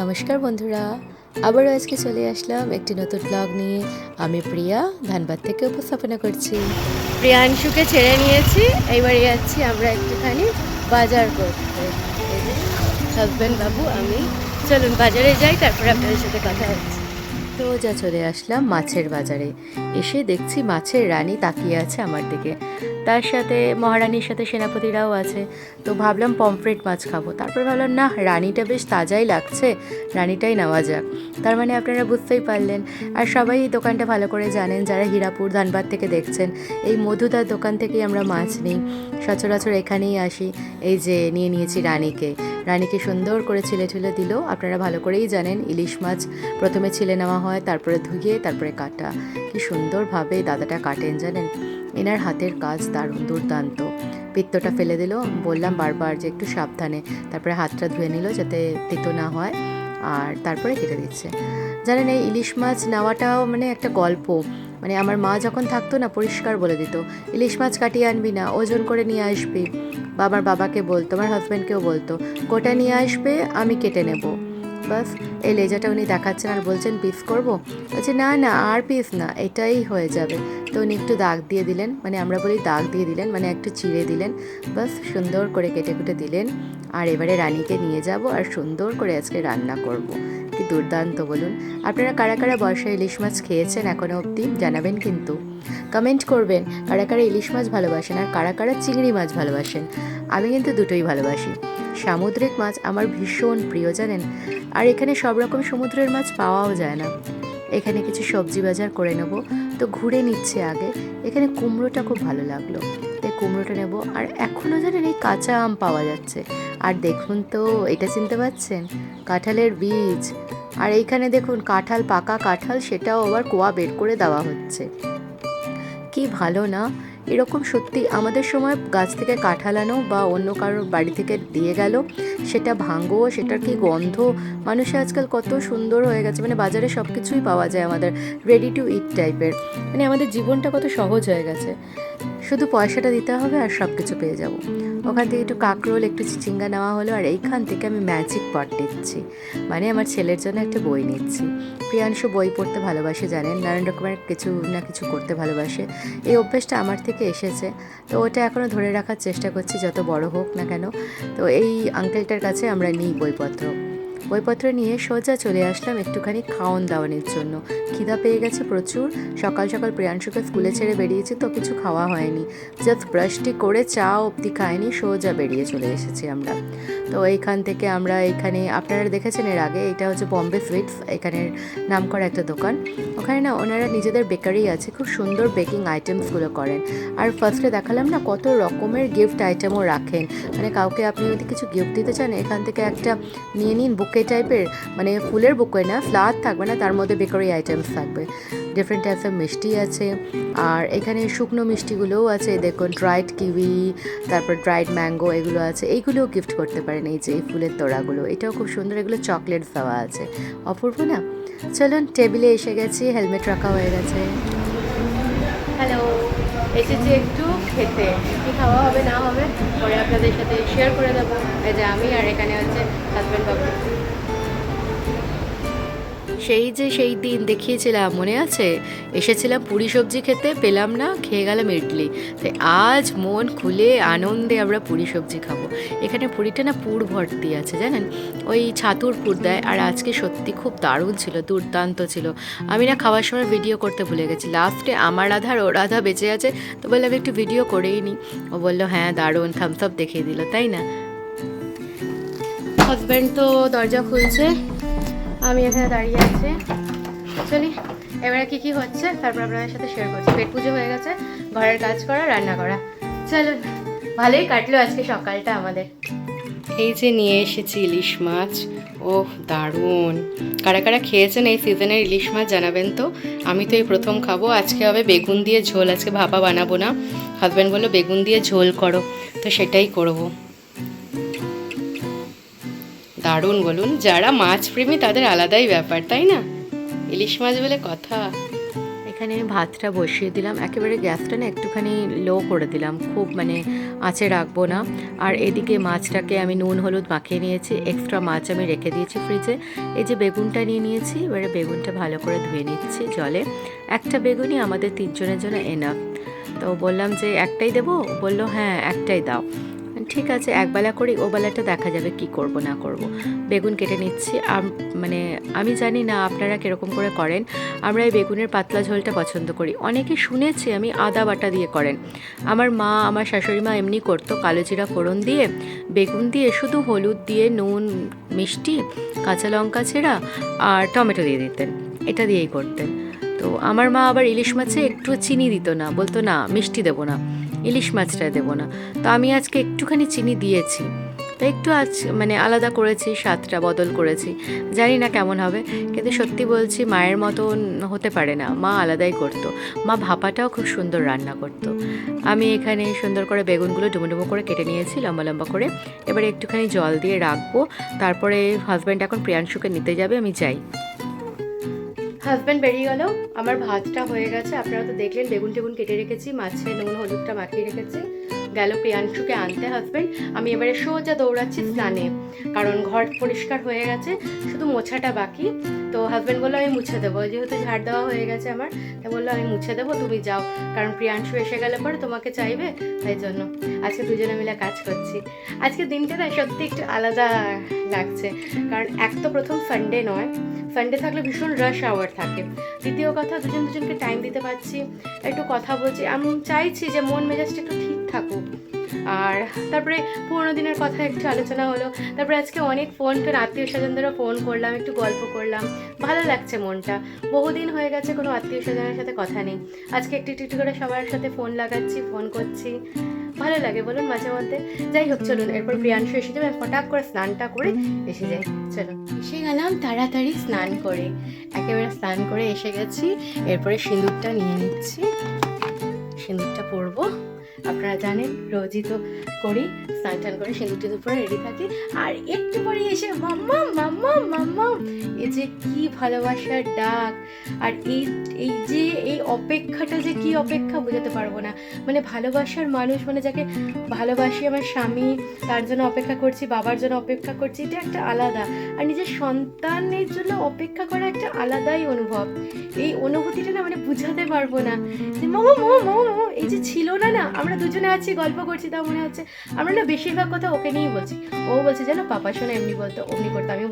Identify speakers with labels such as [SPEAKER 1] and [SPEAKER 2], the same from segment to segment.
[SPEAKER 1] নমস্কার বন্ধুরা, আবারও আজকে চলে আসলাম একটি নতুন ব্লগ নিয়ে। আমি প্রিয়া ধানবাদ থেকে উপস্থাপনা করছি। প্রিয়াংশুকে ছেড়ে নিয়েছি, এইবারে যাচ্ছি আমরা একটুখানি বাজার করতে। হাজব্যান্ড বাবু আমি, চলুন বাজারে যাই, তারপরে আপনাদের সাথে কথা হচ্ছে। তো যা চলে আসলাম মাছের বাজারে। এসে দেখছি মাছের রানী তাকিয়ে আছে আমার দিকে, তার সাথে মহারানীর সাথে সেনাপতিরাও আছে। তো ভাবলাম পমফ্রেট মাছ খাবো, তারপর ভাবলাম না, রানীটা বেশ তাজাই লাগছে, রানীটাই নেওয়া যাক। তার মানে আপনারা বুঝতেই পারলেন। আর সবাই এই দোকানটা ভালো করে জানেন, যারা হীরাপুর ধানবাদ থেকে দেখছেন, এই মধুদার দোকান থেকেই আমরা মাছ নিই, সচরাচর এখানেই আসি। এই যে নিয়ে নিয়েছি রানীকে সুন্দর করে ছিলে ছিলে দিল। আপনারা ভালো করেই জানেন, ইলিশ মাছ প্রথমে ছিলে নেওয়া হয়, তারপরে ধুয়ে, তারপরে কাটা। কি সুন্দরভাবে দাদাটা কাটেন জানেন, এনার হাতের কাজ দারুণ দুর্দান্ত। পিত্তটা ফেলে দিল, বললাম বারবার যে একটু সাবধানে, তারপরে হাতটা ধুয়ে নিল যাতে তিতো না হয়, আর তারপরে কেটে দিচ্ছে। জানেন, এই ইলিশ মাছ নেওয়াটাও মানে একটা গল্প। মানে আমার মা যখন থাকতো না, পরিষ্কার বলে দিত, ইলিশ মাছ কাটিয়ে আনবি না, ওজন করে নিয়ে আসবি। বা আমার বাবাকে বলতো, আমার হাজব্যান্ডকেও বলতো, গোটা নিয়ে আসবে, আমি কেটে নেব। বাস, এই লেজাটা উনি দেখাচ্ছেন আর বলছেন পিস করব। বলছে না না, আর পিস না, এটাই হয়ে যাবে। তো উনি একটু দাগ দিয়ে দিলেন, মানে আমরা বলি দাগ দিয়ে দিলেন, মানে একটু চিড়ে দিলেন। বাস, সুন্দর করে কেটে কুটে দিলেন। আর এবারে রানীকে নিয়ে যাব আর সুন্দর করে আজকে রান্না করব। কি দুর্দান্ত বলুন। আপনারা কারা কারা বর্ষায় ইলিশ মাছ খেয়েছেন এখনও অবধি জানাবেন কিন্তু, কমেন্ট করবেন কারা কারা ইলিশ মাছ ভালোবাসেন আর কারা কারা চিংড়ি মাছ ভালোবাসেন। আমি কিন্তু দুটোই ভালোবাসি। সামুদ্রিক মাছ আমার ভীষণ প্রিয় জানেন। আর এখানে সব রকম সমুদ্রের মাছ পাওয়াও যায় না। এখানে কিছু সবজি বাজার করে নেব, তো ঘুরে নিচ্ছে আগে। এখানে কুমড়োটা খুব ভালো লাগলো, তাই কুমড়োটা নেব। আর এখনও জানেন এই কাঁচা আম পাওয়া যাচ্ছে। আর দেখুন তো, এটা চিনতে পারছেন, কাঁঠালের বীজ। আর এইখানে দেখুন কাঁঠাল, পাকা কাঁঠাল, সেটাও আবার কোয়া বের করে দেওয়া হচ্ছে। কি ভালো না এরকম, সত্যি আমাদের সময় গাছ থেকে কাঁঠাল আনো বা অন্য কারোর বাড়ি থেকে দিয়ে গেল, সেটা ভাঙো, সেটার কি গন্ধ। মানুষ আজকাল কত সুন্দর হয়ে গেছে, মানে বাজারে সব কিছুই পাওয়া যায় আমাদের, রেডি টু ইট টাইপের। মানে আমাদের জীবনটা কত সহজ হয়ে গেছে, শুধু পয়সাটা দিতে হবে আর সব কিছু পেয়ে যাব। ওখান থেকে একটু কাঁকরোল, একটু চিচিঙ্গা নেওয়া হলো। আর এইখান থেকে আমি ম্যাজিক পট নিচ্ছি, মানে আমার ছেলের জন্য একটা বই নিচ্ছি। প্রিয়াংশু বই পড়তে ভালোবাসে জানেন, নানান রকমের কিছু না কিছু করতে ভালোবাসে। এই অভ্যেসটা আমার থেকে এসেছে, তো ওটা এখনও ধরে রাখার চেষ্টা করছি, যত বড় হোক না কেন। তো এই আঙ্কেলটার কাছে আমরা নিই বইপত্র নিয়ে সোজা চলে আসলাম একটুখানি খাওন দাওয়ানোর জন্য। খিদা পেয়ে গেছে প্রচুর। সকাল সকাল প্রিয়াংশুকে স্কুলে ছেড়ে বেরিয়েছি, তো কিছু খাওয়া হয়নি, জাস্ট ব্রাশটি করে চা অবধি খাইনি, সোজা বেরিয়ে চলে এসেছি আমরা। তো এইখান থেকে আমরা, এখানে আপনারা দেখেছেন এর আগে, এটা হচ্ছে বম্বে সুইটস, এখানের নামকরা একটা দোকান। ওখানে না ওনারা নিজেদের বেকারি আছে, খুব সুন্দর বেকিং আইটেমসগুলো করেন। আর ফার্স্টে দেখালাম না, কত রকমের গিফট আইটেমও রাখেন। মানে কাউকে আপনি যদি কিছু গিফট দিতে চান, এখান থেকে একটা নিয়ে নিন, বুকে টাইপের, মানে ফুলের বুকে না, ফ্লাওয়ার থাকবে না, তার মধ্যে বেকারি আইটেমস থাকবে। ডিফারেন্ট টাইপসের মিষ্টি আছে। আর এখানে শুকনো মিষ্টিগুলোও আছে, দেখুন ড্রাইড কিউই, তারপর ড্রাইড ম্যাঙ্গো, এগুলো আছে, এইগুলোও গিফট করতে পারেন। এই যে এই ফুলের তোড়াগুলো, এটাও খুব সুন্দর, এগুলো চকলেট দেওয়া আছে, অপূর্ব না। চলুন, টেবিলে এসে গেছি, হেলমেট রাখা হয়ে গেছে। হ্যালো, এসেছি একটু খেতে, কী খাওয়া হবে না হবে পরে আপনাদের সাথে শেয়ার করে দেবো। এই যে আমি, আর এখানে হচ্ছে হাজব্যান্ড বাবু। সেই দিন দেখিয়েছিলাম, মনে আছে? এসেছিলাম পুরি সবজি খেতে, পেলাম না, খেয়ে গেলাম ইডলি। তাই আজ মন খুলে আনন্দে আমরা পুরি সবজি খাবো। এখানে পুরিটা না পুর ভর্তি আছে জানেন, ওই ছাতুর পুর দেয়। আর আজকে সত্যি খুব দারুণ ছিল, দুর্দান্ত ছিল। আমি না খাওয়ার সময় ভিডিও করতে ভুলে গেছি, লাস্টে আমার আধা আর ওর আধা বেঁচে আছে, তো বললাম একটু ভিডিও করেই নিই। ও বললো হ্যাঁ দারুণ, থামস আপ দেখিয়ে দিল, তাই না? হাজব্যান্ড তো দরজা খুলছে, আমি এখানে দাঁড়িয়ে আছি। চলি, এবারে কি হচ্ছে তারপর আপনাদের সাথে শেয়ার করছি। পেট পুজো হয়ে গেছে, ঘরের কাজ করা, রান্না করা। চলুন, ভালোই কাটলো আজকে সকালটা আমাদের। এই যে নিয়ে এসেছি ইলিশ মাছ, ও দারুণ। কারা কারা খেয়েছেন এই সিজনের ইলিশ মাছ জানাবেন তো। আমি তো এই প্রথম খাবো। আজকে হবে বেগুন দিয়ে ঝোল, আজকে ভাপা বানাবো না। হাজব্যান্ড বললো বেগুন দিয়ে ঝোল করো, তো সেটাই করবো। দারুণ বলুন, যারা মাছ প্রেমী তাদের আলাদাই ব্যাপার, তাই না? ইলিশ মাছ বলে কথা। এখানে ভাতটা বসিয়ে দিলাম, একেবারে গ্যাসটা না একটুখানি লো করে দিলাম, খুব মানে আঁচে রাখবো না। আর এদিকে মাছটাকে আমি নুন হলুদ মাখিয়ে নিয়েছি, এক্সট্রা মাছ আমি রেখে দিয়েছি ফ্রিজে। এই যে বেগুনটা নিয়ে নিয়েছি, এবারে বেগুনটা ভালো করে ধুয়ে নিচ্ছি জলে। একটা বেগুনই আমাদের 3 জনের জন্য এনাফ। তো বললাম যে একটাই দেবো, বললো হ্যাঁ একটাই দাও। ঠিক আছে, একবেলা করি, ও বেলাটা দেখা যাবে কি করব না করব। বেগুন কেটে নিচ্ছি। মানে আমি জানি না আপনারা কীরকম করে করেন, আমরা এই বেগুনের পাতলা ঝোলটা পছন্দ করি। অনেকে শুনেছি আমি আদা বাটা দিয়ে করেন, আমার মা আমার শাশুড়ি মা এমনি করতো, কালো জিরা ফোড়ন দিয়ে বেগুন দিয়ে শুধু হলুদ দিয়ে নুন মিষ্টি কাঁচা লঙ্কা ছেঁড়া আর টমেটো দিয়ে দিতেন, এটা দিয়েই করতেন। তো আমার মা আবার ইলিশ মাছে একটু চিনি দিত না, বলতো না মিষ্টি দেবো না, ইলিশ মাছটা দেবো না। তো আমি আজকে একটুখানি চিনি দিয়েছি, তো একটু আজ মানে আলাদা করেছি, স্বাদটা বদল করেছি। জানি না কেমন হবে, কিন্তু সত্যি বলছি মায়ের মতন হতে পারে না, মা আলাদাই করতো। মা ভাপাটাও খুব সুন্দর রান্না করতো। আমি এখানে সুন্দর করে বেগুনগুলো ডুমো ডুমো করে কেটে নিয়েছি লম্বা লম্বা করে। এবারে একটুখানি জল দিয়ে রাখবো, তারপরে হাজব্যান্ড এখন প্রিয়াংশুকে নিতে যাবে, আমি যাই। হাজব্যান্ড বেরিয়ে গেল, আমার ভাতটা হয়ে গেছে, আপনারা তো দেখলেন বেগুন টেগুন কেটে রেখেছি, মাছে নুন হলুদটা মাখিয়ে রেখেছি। গেল প্রিয়াংশুকে আনতে হাজব্যান্ড। আমি এবারে সোজা দৌড়াচ্ছি স্নানে, কারণ ঘর পরিষ্কার হয়ে গেছে, শুধু মোছাটা বাকি। তো হাজব্যান্ড বললো আমি মুছে দেবো, যেহেতু ঝাড় দেওয়া হয়ে গেছে আমার, তাই বললো আমি মুছে দেবো, তুমি যাও, কারণ প্রিয়াংশু এসে গেলে পরে তোমাকে চাইবে, তাই জন্য আজকে দুজনে মিলে কাজ করছি। আজকে দিনটা না সত্যি একটু আলাদা লাগছে, কারণ এক তো প্রথম সানডে নয়, সানডে থাকলে ভীষণ রাশ আওয়ার থাকে। দ্বিতীয় কথা, দুজনকে টাইম দিতে পারছি, একটু কথা বলছি, আমি চাইছি যে মন মেজাজটা একটু ঠিক থাকুক। আর তারপরে পুরোনো দিনের কথা একটু আলোচনা হলো, তারপরে আজকে অনেক ফোন আত্মীয় স্বজনদেরও ফোন করলাম, একটু গল্প করলাম, ভালো লাগছে মনটা। বহুদিন হয়ে গেছে কোনো আত্মীয় স্বজনের সাথে কথা নেই, আজকে একটু একটু করে সবার সাথে ফোন লাগাচ্ছি, ফোন করছি, ভালো লাগে বলুন মাঝে মধ্যে। যাই হোক চলুন, এরপর প্রিয়াংশু এসে যাবে, ফটাক করে স্নানটা করে এসে যাই। চলুন, এসে গেলাম তাড়াতাড়ি স্নান করে, একেবারে স্নান করে এসে গেছি। এরপরে সিঁদুরটা নিয়ে নিচ্ছি, সিঁদুরটা পরবো। আপনারা জানেন রোজই তো করি, স্নান টান করে সিঁদুর টিঁদুর পরে রেডি থাকি। আর একটু পরে এসে মাম্মা মাম্মা মাম্মা, এই যে কি ভালোবাসার ডাক, আর এই যে এই অপেক্ষাটা, যে কি অপেক্ষা বোঝাতে পারবো না। মানে ভালোবাসার মানুষ, মানে যাকে ভালোবাসি, আমার স্বামী, তার জন্য অপেক্ষা করছি, বাবার জন্য অপেক্ষা করছি, এটা একটা আলাদা। আর নিজের সন্তানের জন্য অপেক্ষা করা একটা আলাদাই অনুভব। এই অনুভূতিটা না মানে বুঝাতে পারবো না। মামা মামা মামা মামা, এই যে ছিল না, আমরা দুজনে আছি গল্প করছি, তা মনে হচ্ছে আমরা না বেশিরভাগ কথা ওকে নিয়েই বলছি। ও বলছে জানো পাপা শোনা এমনি বলতো, অমনি করতো, আমি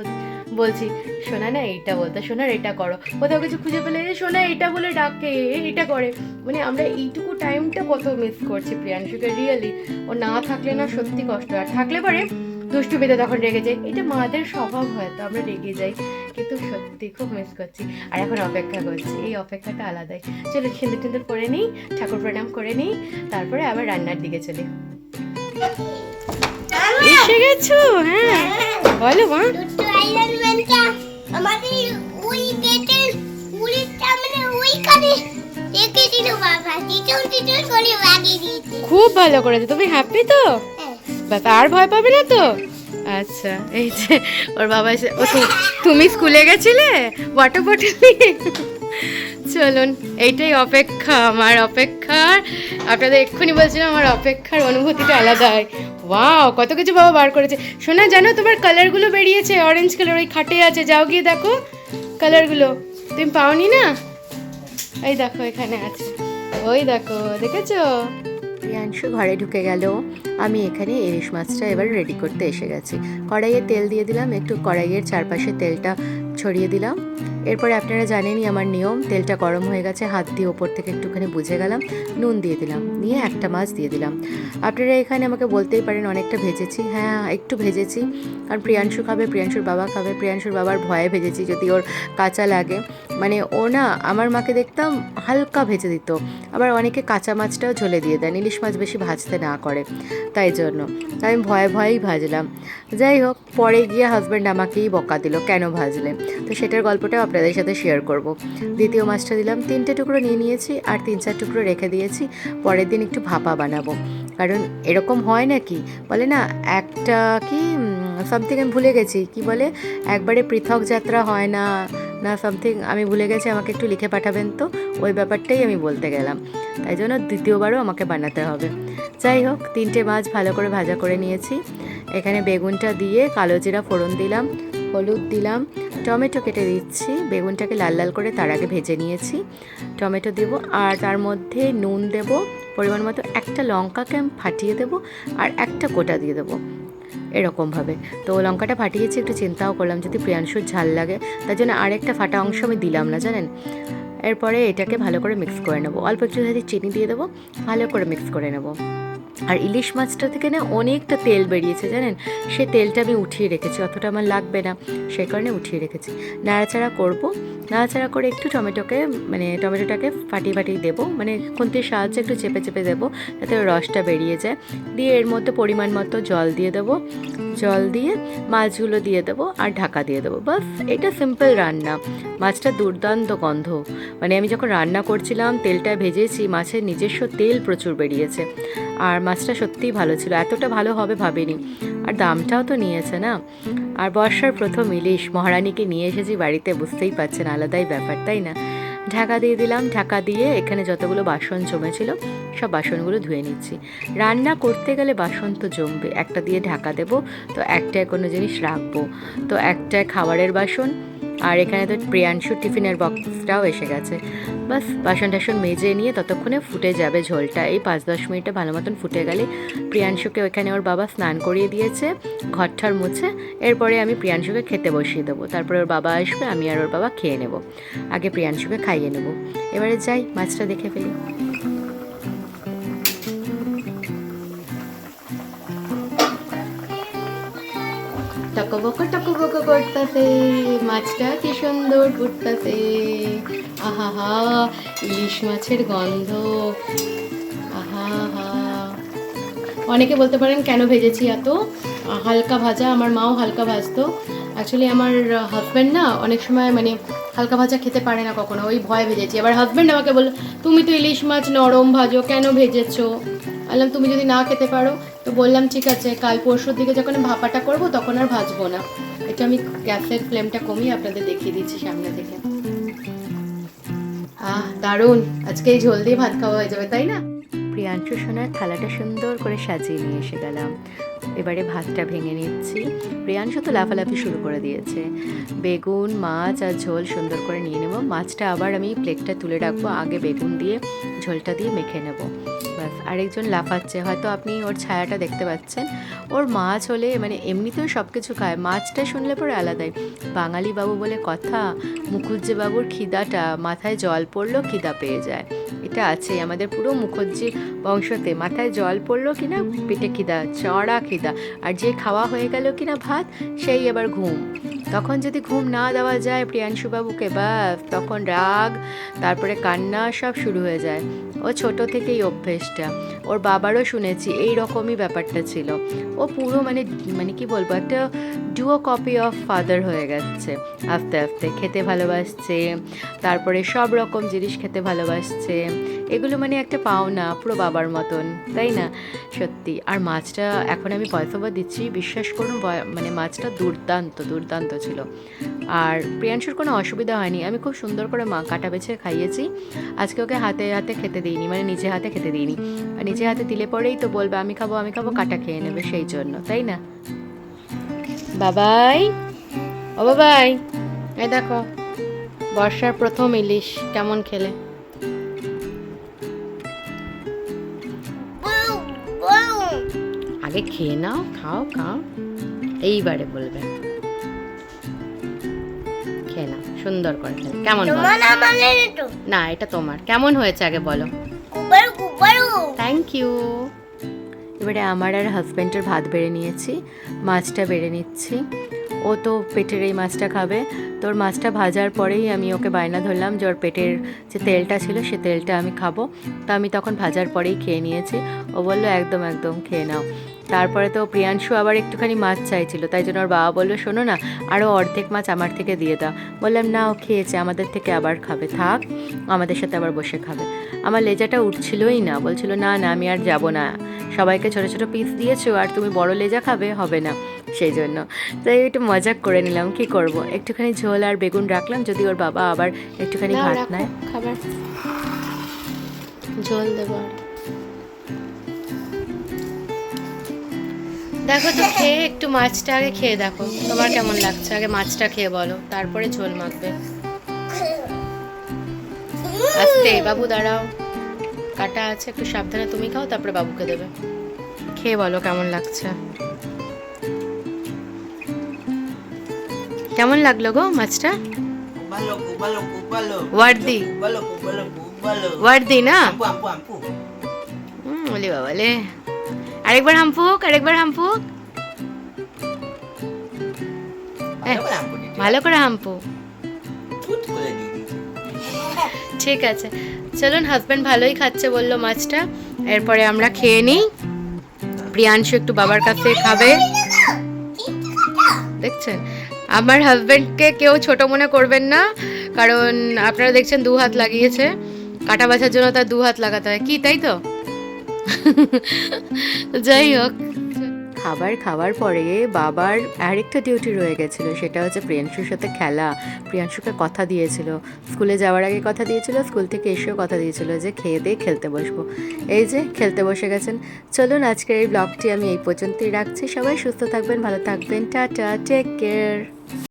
[SPEAKER 1] বলছি শোনা না এইটা বলতো, শোনার এটা করো, কোথাও কিছু খুঁজে পেলে শোনা এটা বলে ডাকে, এটা করে। মানে আমরা এইটুকু টাইমটা কত মিস করছি প্রিয়াংশুকে, রিয়েলি। ও না থাকলে না সত্যি কষ্ট, আর থাকলে পরে দুষ্টু পেতে তখন রেগে যাই, এটা মাদের স্বভাব, হয়তো আমরা রেগে যাই, কিন্তু সত্যি খুব মিস করছি। আর এখন অপেক্ষা করছি, এই অপেক্ষাটা আলাদাই। চলো সিঁদুর টিঁদুর করে নিই, ঠাকুর প্রণাম করে নিই, তারপরে আবার রান্নার দিকে চলি। এসে গেছো? হ্যাঁ বলো মা।
[SPEAKER 2] আমাদের ওই গেটের পুলিশটা মানে ওইখানে রেখে দিল, বাবা টিটন করে লাগিয়ে দিয়েছে।
[SPEAKER 1] খুব ভালো করেছে, তুমি হ্যাপি তো? বাবা আর ভয় পাবে না তো? আচ্ছা, এই যে ওর বাবা এসে, ও তুমি স্কুলে গেছিলে ওয়াটার বটল নিয়ে? চলুন, এইটাই অপেক্ষা, আমার অপেক্ষার, আপনাদের এক্ষুনি বলছিলাম আমার অপেক্ষার অনুভূতিটা আলাদা হয়। ওয়াও, কত কিছু বাবা বার করেছে। শোনা জানো তোমার কালারগুলো বেরিয়েছে, অরেঞ্জ কালার, ওই খাটে আছে, যাও গিয়ে দেখো কালারগুলো, তুমি পাওনি না? এই দেখো এখানে আছে, ওই দেখো, দেখেছো? প্রিয়াংশু ঘরে ঢুকে গেল, আমি এখানে ইলিশ মাছটা এবার রেডি করতে এসে গেছি। কড়াইয়ে তেল দিয়ে দিলাম, একটু কড়াইয়ের চারপাশে তেলটা ছড়িয়ে দিলাম। এরপরে আপনারা জানেনই আমার নিয়ম, তেলটা গরম হয়ে গেছে, হাত দিয়ে ওপর থেকে একটুখানি বুঝে গেলাম, নুন দিয়ে দিলাম, নিয়ে একটা মাছ দিয়ে দিলাম। আপনারা এখানে আমাকে বলতেই পারেন অনেকটা ভেজেছি, হ্যাঁ একটু ভেজেছি, কারণ প্রিয়াংশু খাবে, প্রিয়াংশুর বাবা খাবে, প্রিয়াংশুর বাবার ভয়ে ভেজেছি যদি ওর কাঁচা লাগে। মানে ও না, আমার মাকে দেখতাম হালকা ভেজে দিত, আবার অনেকে কাঁচা মাছটাও ঝোলে দিয়ে দেন, ইলিশ মাছ বেশি ভাজতে না করে, তাই জন্য আমি ভয়েই ভাজলাম। যাই হোক, পরে গিয়ে হাজব্যান্ড আমাকেই বকা দিল কেন ভাজলে, তো সেটার গল্পটাও আপনাদের সাথে শেয়ার করব। দ্বিতীয় মাছটা দিলাম, 3টে টুকরো নিয়ে নিয়েছি, আর 3-4 টুকরো রেখে দিয়েছি, পরের দিন একটু ভাপা বানাবো। কারণ এরকম হয় নাকি বলে না, একটা কি সামথিং আমি ভুলে গেছি, কি বলে একবারে পৃথক যাত্রা হয় না না সামথিং আমি ভুলে গেছি, আমাকে একটু লিখে পাঠাবেন তো, ওই ব্যাপারটাই আমি বলতে গেলাম, তাই জন্য দ্বিতীয়বারও আমাকে বানাতে হবে। যাই হোক, 3টে মাছ ভালো করে ভাজা করে নিয়েছি। এখানে বেগুনটা দিয়ে কালো জিরা ফোড়ন দিলাম, হলুদ দিলাম, টমেটো কেটে দিচ্ছি, বেগুনটাকে লাল লাল করে তার আগে ভেজে নিয়েছি, টমেটো দেব, আর তার মধ্যে নুন দেব পরিমাণ মতো, একটা লঙ্কাকে আমি ফাটিয়ে দেবো আর একটা গোটা দিয়ে দেবো এরকমভাবে। তো লঙ্কাটা ফাটিয়েছি, একটু চিন্তাও করলাম যদি প্রিয়াংশুর ঝাল লাগে, তার জন্য আরেকটা ফাটা অংশ আমি দিলাম না, জানেন। এরপরে এটাকে ভালো করে মিক্স করে নেবো, অল্প একটু যদি চিনি দিয়ে দেবো, ভালো করে মিক্স করে নেবো। আর ইলিশ মাছটা থেকে না অনেকটা তেল বেরিয়েছে জানেন, সেই তেলটা আমি উঠিয়ে রেখেছি, অতটা আমার লাগবে না, সেই কারণে উঠিয়ে রেখেছি। নাড়াচাড়া করব, নাড়াচাড়া করে একটু টমেটোটাকে ফাটিয়ে ফাটিয়ে দেবো, মানে খুন্তির সাহায্যে একটু চেপে চেপে দেবো যাতে রসটা বেরিয়ে যায়। দিয়ে এর মধ্যে পরিমাণ মতো জল দিয়ে দেবো, জল দিয়ে মাছগুলো দিয়ে দেবো আর ঢাকা দিয়ে দেবো, বাস। এটা সিম্পল রান্না। মাছটা দুর্দান্ত গন্ধ, মানে আমি যখন রান্না করছিলাম তেলটা ভেজেছি, মাছের নিজস্ব তেল প্রচুর বেরিয়েছে, আর মাছটা সত্যিই ভালো ছিল, এতটা ভালো হবে ভাবিনি। আর দামটাও তো নিয়েছে না। আর বর্ষার প্রথম ইলিশ, মহারানীকে নিয়ে এসেছি বাড়িতে, বুঝতেই পারছেন আলাদাই ব্যাপার, তাই না। ঢাকা দিয়ে দিলাম, ঢাকা দিয়ে এখানে যতগুলো বাসন জমেছিল সব বাসনগুলো ধুয়ে নিচ্ছি। রান্না করতে গেলে বাসন তো জমবে, একটা দিয়ে ঢাকা দেবো, তো একটায় কোনো জিনিস রাখবো, তো একটায় খাবারের বাসন, আর এখানে তো প্রিয়াংশুর টিফিনের বক্সটাও এসে গেছে। বাস বাসন টাসন মেজে নিয়ে ততক্ষণে ফুটে যাবে ঝোলটা, এই 5-10 মিনিটে ভালো মতন ফুটে গেলে প্রিয়াংশুকে ওইখানে ওর বাবা স্নান করিয়ে দিয়েছে, ঘরটার মুছে। এরপরে আমি প্রিয়াংশুকে খেতে বসিয়ে দেবো, তারপরে ওর বাবা আসবে, আমি আর ওর বাবা খেয়ে নেব। আগে প্রিয়াংশুকে খাইয়ে নেব। এবারে যাই মাছটা দেখে ফেলি। টকবক করতেছে মাছটা, কি সুন্দর ফুটতেছে, আহা হা, ইলিশ মাছের গন্ধ, আহা হা। অনেকে বলতে পারেন কেন ভেজেছি এত হালকা ভাজা, আমার মাও হালকা ভাজতো। অ্যাকচুয়ালি আমার হাজব্যান্ড না অনেক সময় মানে হালকা ভাজা খেতে পারে না কখনো, ওই ভয় ভেজেছি। এবার হাজব্যান্ড আমাকে বললো, তুমি তো ইলিশ মাছ নরম ভাজো, কেন ভেজেছো? বললাম তুমি যদি না খেতে পারো তো বললাম ঠিক আছে, কাল পরশুর দিকে যখন ভাপাটা করবো তখন আর ভাজবো না। এটা আমি গ্যাসের ফ্লেমটা কমিয়ে আপনাদের দেখিয়ে দিচ্ছি সামনে থেকে। দারুণ, আজকে এই ঝোল দিয়ে ভাত খাওয়া হয়ে যাবে, তাই না। প্রিয়াংশু সোনার থালাটা সুন্দর করে সাজিয়ে নিয়ে এসে গেলাম, এবারে ভাতটা ভেঙে নিচ্ছি। প্রিয়াংশু তো লাফালাফি শুরু করে দিয়েছে। বেগুন, মাছ আর ঝোল সুন্দর করে নিয়ে নেব। মাছটা আবার আমি প্লেটটা তুলে রাখবো, আগে বেগুন দিয়ে ঝোলটা দিয়ে মেখে নেব। ব্যাস, আরেকজন লাফাচ্ছে, হয়তো আপনি ওর ছায়াটা দেখতে পাচ্ছেন। ওর মাছ হলে মানে এমনিতেও সব কিছু খায়, মাছটা শুনলে পরে আলাদাই। বাঙালি বাবু বলে কথা, মুখুজ্জে বাবুর খিদাটা মাথায় জল পড়লো খিদা পেয়ে যায়, এটা আছে আমাদের পুরো মুখুজ্জি বংশতে। মাথায় জল পড়লো কিনা পেটে খিদা, চড়া খিদা, আর যে খাওয়া হয়ে গেল কিনা ভাত, সেই এবার ঘুম। তখন যদি ঘুম না দেওয়া যায় প্রিয়াংশুবাবুকে, ব্যাস তখন রাগ, তারপরে কান্না, সব শুরু হয়ে যায়। ও ছোট থেকেই অভ্যেসটা, ওর বাবারও শুনেছি এই রকমই ব্যাপারটা ছিল। ও পুরো মানে কি বলবো, একটা ডুও কপি অফ ফাদার হয়ে গেছে। আস্তে আস্তে খেতে ভালোবাসছে, তারপরে সব রকম জিনিস খেতে ভালোবাসছে, এগুলো মানে একটা পাওনা পুরো বাবার মতন, তাই না। সত্যি। আর মাছটা এখন আমি পয়সাবা দিচ্ছি, বিশ্বাস করুন মানে মাছটা দুর্দান্ত দুর্দান্ত ছিল। আর প্রিয়াংশুর কোনো অসুবিধা হয়নি, আমি খুব সুন্দর করে কাটা বেছে খাইয়েছি। আজকে ওকে হাতে হাতে খেতে দিইনি, মানে নিজে হাতে খেতে দিইনি। আর নিজে হাতে দিলে পরেই তো বলবে আমি খাবো আমি খাবো, কাটা খেয়ে নেবে, সেই জন্য, তাই না। বাবাই, ও বাবাই, এই দেখো বর্ষার প্রথম ইলিশ, কেমন খেলে? আগে খেয়ে নাও, খাও খাও, এইবারে বলবে। খেয়ে নাও সুন্দর করে, খেলে কেমন? না এটা তোমার, কেমন হয়েছে আগে বলো। Thank you. এবারে আমার আর হাজব্যান্ডের ভাত বেড়ে নিয়েছি, মাছটা বেড়ে নিচ্ছি। ও তো পেটের এই মাছটা খাবে, তোর মাছটা ভাজার পরেই আমি ওকে বায়না ধরলাম যে ওর পেটের যে তেলটা ছিল সে তেলটা আমি খাবো, তো আমি তখন ভাজার পরেই খেয়ে নিয়েছি। ও বললো একদম একদম খেয়ে নাও। তারপরে তো প্রিয়াংশু আবার একটুখানি মাছ চাইছিল, তাই জন্য ওর বাবা বললো শোনো না, আরও অর্ধেক মাছ আমার থেকে দিয়ে দাও। বললাম না, ও খেয়েছে, আমাদের থেকে আবার খাবে, থাক আমাদের সাথে আবার বসে খাবে। আমার লেজাটা উঠছিলই না, বলছিল না না আমি আর যাব না, সবাইকে ছোটো ছোটো পিস দিয়েছো আর তুমি বড় লেজা খাবে, হবে না। সেই জন্য তাই একটু মজা করে নিলাম, কি করব, একটুখানি ঝোল আর বেগুন রাখলাম, যদি ওর বাবা আবার একটুখানি ভাত নেয়। খাবার ঝোল দেবো আর দেখো তো খেয়ে একটু মাছটা আগে খেয়ে দেখো তোমার কেমন লাগছে, আগে মাছটা খেয়ে বলো, তারপরে ঝোল মাখবে। আস্তে বাবু দাঁড়াও, কাটা আছে, একটু সাবধানে তুমি খাও, তারপরে বাবুকে দেবে। খেয়ে বলো কেমন লাগছে, কেমন লাগলো গো মাছটা? ওয়ার্দি ওয়ার্দি না? বলি বাবালে, আরেকবার হামফুক, আরেকবার হামফুক, ভালো করে হামফুক। ঠিক আছে চলুন, হাজব্যান্ড ভালোই খাচ্ছে বললো মাছটা, এরপরে আমরা খেয়ে নিই। প্রিয়াংশু একটু বাবার কাছে খাবে। দেখছেন, আমার হাজব্যান্ডকে কেউ ছোট মনে করবেন না, কারণ আপনারা দেখছেন 2 হাত লাগিয়েছে, কাটা বাছার জন্য তার 2 হাত লাগাতে হয়, কি তাই তো? যাই হোক, খাবার খাওয়ার পরে বাবার আরেকটা ডিউটি রয়ে গেছিলো, সেটা হচ্ছে প্রিয়াংশুর সাথে খেলা। প্রিয়াংশুকে কথা দিয়েছিল, স্কুলে যাওয়ার আগে কথা দিয়েছিল, স্কুল থেকে এসেও কথা দিয়েছিল যে খেয়ে দিয়ে খেলতে বসবো। এই যে খেলতে বসে গেছেন। চলুন আজকের এই ব্লগটি আমি এই পর্যন্তই রাখছি। সবাই সুস্থ থাকবেন, ভালো থাকবেন, টাটা, টেক কেয়ার।